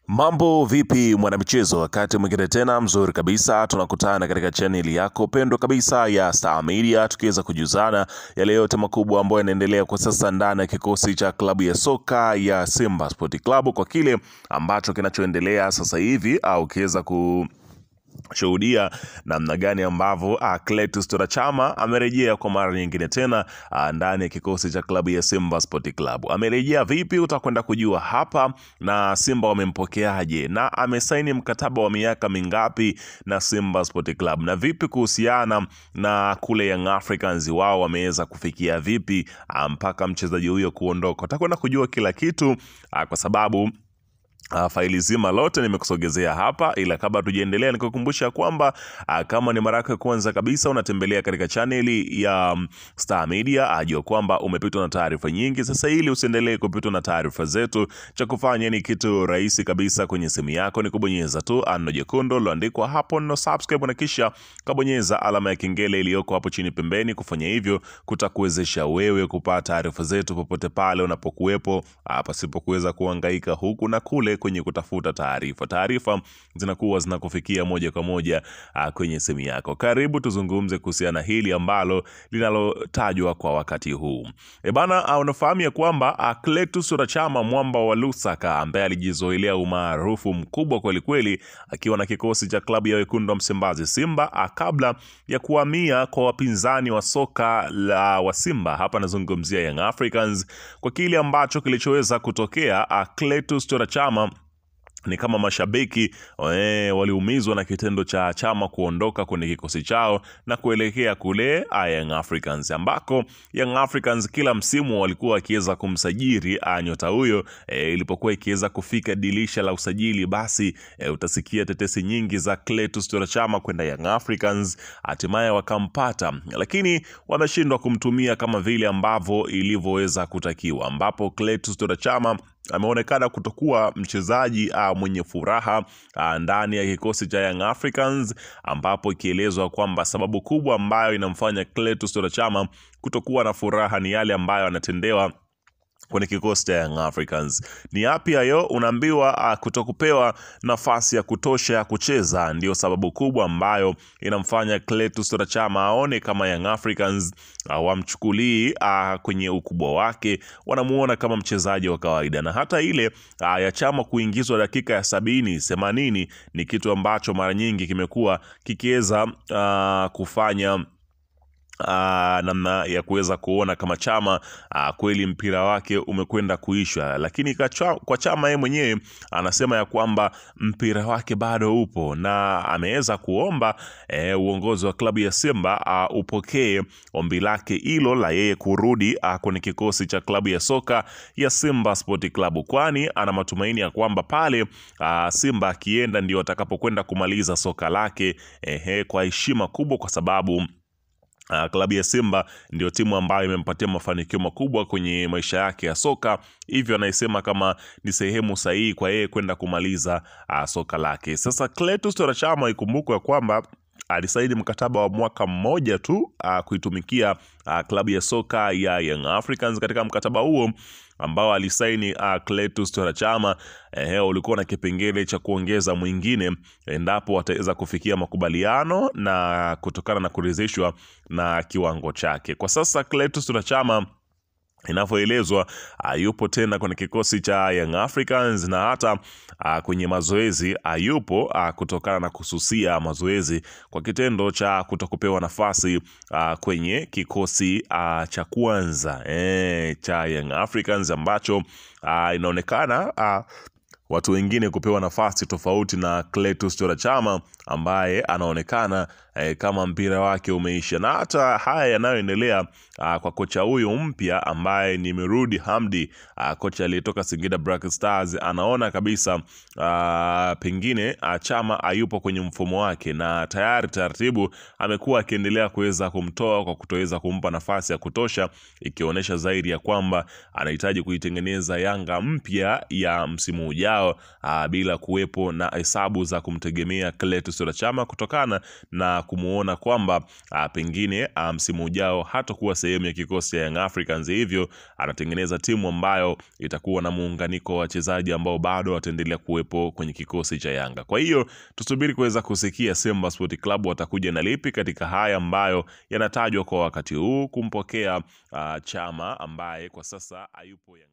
Mambo vipi mwanamichezo, wakati mwingine tena mzuri kabisa tunakutana katika chaneli yako pendwa kabisa ya Star Media, tukiweza kujuzana yale yote makubwa ambayo yanaendelea kwa sasa ndani ya kikosi cha klabu ya soka ya Simba Sport Club, kwa kile ambacho kinachoendelea sasa hivi, au ukiweza kushuhudia namna gani ambavyo Clatous Chota Chama amerejea kwa mara nyingine tena ndani ya kikosi cha klabu ya Simba Sport Club. Amerejea vipi? Utakwenda kujua hapa, na Simba wamempokeaje, na amesaini mkataba wa miaka mingapi na Simba Sport Club, na vipi kuhusiana na kule Young Africans, wao wameweza kufikia vipi mpaka mchezaji huyo kuondoka. Utakwenda kujua kila kitu kwa sababu faili zima lote nimekusogezea hapa. Ila kabla tujaendelea, nikukumbusha kwamba kama ni mara yako ya kwanza kabisa unatembelea katika chaneli ya Star Media, ajua kwamba umepitwa na taarifa nyingi. Sasa ili usiendelee kupitwa na taarifa zetu, cha kufanya ni kitu rahisi kabisa. Kwenye simu yako ni kubonyeza tu neno jekundu liloandikwa hapo neno subscribe, na kisha kabonyeza alama ya kengele iliyoko hapo chini pembeni. Kufanya hivyo kutakuwezesha wewe kupata taarifa zetu popote pale unapokuwepo, pasipo kuweza kuhangaika huku na kule kwenye kutafuta taarifa. Taarifa zinakuwa zinakufikia moja kwa moja kwenye simu yako. Karibu tuzungumze kuhusiana hili ambalo linalotajwa kwa wakati huu. Bana, unafahamu ya kwamba Clatous Chota Chama, mwamba wa Lusaka, ambaye alijizoelea umaarufu mkubwa kweli kweli akiwa na kikosi cha klabu ya wekundu wa Msimbazi Simba, kabla ya kuhamia kwa wapinzani wa soka wa Simba, hapa nazungumzia Young Africans, kwa kile ambacho kilichoweza kutokea. Clatous Chota Chama ni kama mashabiki waliumizwa na kitendo cha Chama kuondoka kwenye kikosi chao na kuelekea kule Young Africans, ambako Young Africans kila msimu walikuwa wakiweza kumsajili nyota huyo. Ilipokuwa ikiweza kufika dirisha la usajili, basi utasikia tetesi nyingi za Clatous Chota Chama kwenda Young Africans. Hatimaye wakampata, lakini wameshindwa kumtumia kama vile ambavyo ilivyoweza kutakiwa, ambapo Clatous Chota Chama ameonekana kutokuwa mchezaji mwenye furaha ndani ya kikosi cha Young Africans, ambapo ikielezwa kwamba sababu kubwa ambayo inamfanya Clatous Chota Chama kutokuwa na furaha ni yale ambayo anatendewa kwenye kikosi cha Young Africans. Ni yapi hayo? Unaambiwa kutokupewa nafasi ya kutosha ya kucheza ndio sababu kubwa ambayo inamfanya Clatous Chota Chama aone kama Young Africans wamchukulii kwenye ukubwa wake, wanamuona kama mchezaji wa kawaida. Na hata ile ya Chama kuingizwa dakika ya 70-80 ni kitu ambacho mara nyingi kimekuwa kikiweza kufanya namna ya kuweza kuona kama Chama kweli mpira wake umekwenda kuisha. Lakini kwa Chama yeye mwenyewe anasema ya kwamba mpira wake bado upo, na ameweza kuomba uongozi wa klabu ya Simba upokee ombi lake hilo la yeye kurudi kwenye kikosi cha klabu ya soka ya Simba Sport Club, kwani ana matumaini ya kwamba pale Simba akienda ndio atakapokwenda kumaliza soka lake kwa heshima kubwa, kwa sababu klabu ya Simba ndio timu ambayo imempatia mafanikio makubwa kwenye maisha yake ya soka. Hivyo anaisema kama ni sehemu sahihi kwa yeye kwenda kumaliza soka lake. Sasa Clatous Chota Chama, ikumbukwe kwamba alisaini mkataba wa mwaka mmoja tu kuitumikia klabu ya soka ya Young Africans. Katika mkataba huo ambao alisaini Clatous Chota Chama, ulikuwa na kipengele cha kuongeza mwingine endapo wataweza kufikia makubaliano na kutokana na kuridhishwa na kiwango chake. Kwa sasa Clatous Chota Chama inavyoelezwa yupo tena kwenye kikosi cha Young Africans, na hata kwenye mazoezi yupo kutokana na kususia mazoezi kwa kitendo cha kutokupewa nafasi kwenye kikosi cha kwanza cha Young Africans, ambacho inaonekana watu wengine kupewa nafasi tofauti na Clatous Chota Chama, ambaye anaonekana kama mpira wake umeisha. Na hata haya yanayoendelea kwa kocha huyu mpya ambaye ni Mirudi Hamdi, kocha aliyetoka Singida Black Stars, anaona kabisa pengine Chama hayupo kwenye mfumo wake, na tayari taratibu amekuwa akiendelea kuweza kumtoa kwa kutoweza kumpa nafasi ya kutosha, ikionyesha zaidi ya kwamba anahitaji kuitengeneza Yanga mpya ya msimu ujao bila kuwepo na hesabu za kumtegemea Clatous Chota Chama, kutokana na kumuona kwamba pengine msimu ujao hatakuwa sehemu ya kikosi cha Young Africans, hivyo anatengeneza timu ambayo itakuwa na muunganiko wa wachezaji ambao bado wataendelea kuwepo kwenye kikosi cha Yanga. Kwa hiyo tusubiri kuweza kusikia Simba Sport Club watakuja na lipi katika haya ambayo yanatajwa kwa wakati huu kumpokea Chama ambaye kwa sasa hayupo Yanga.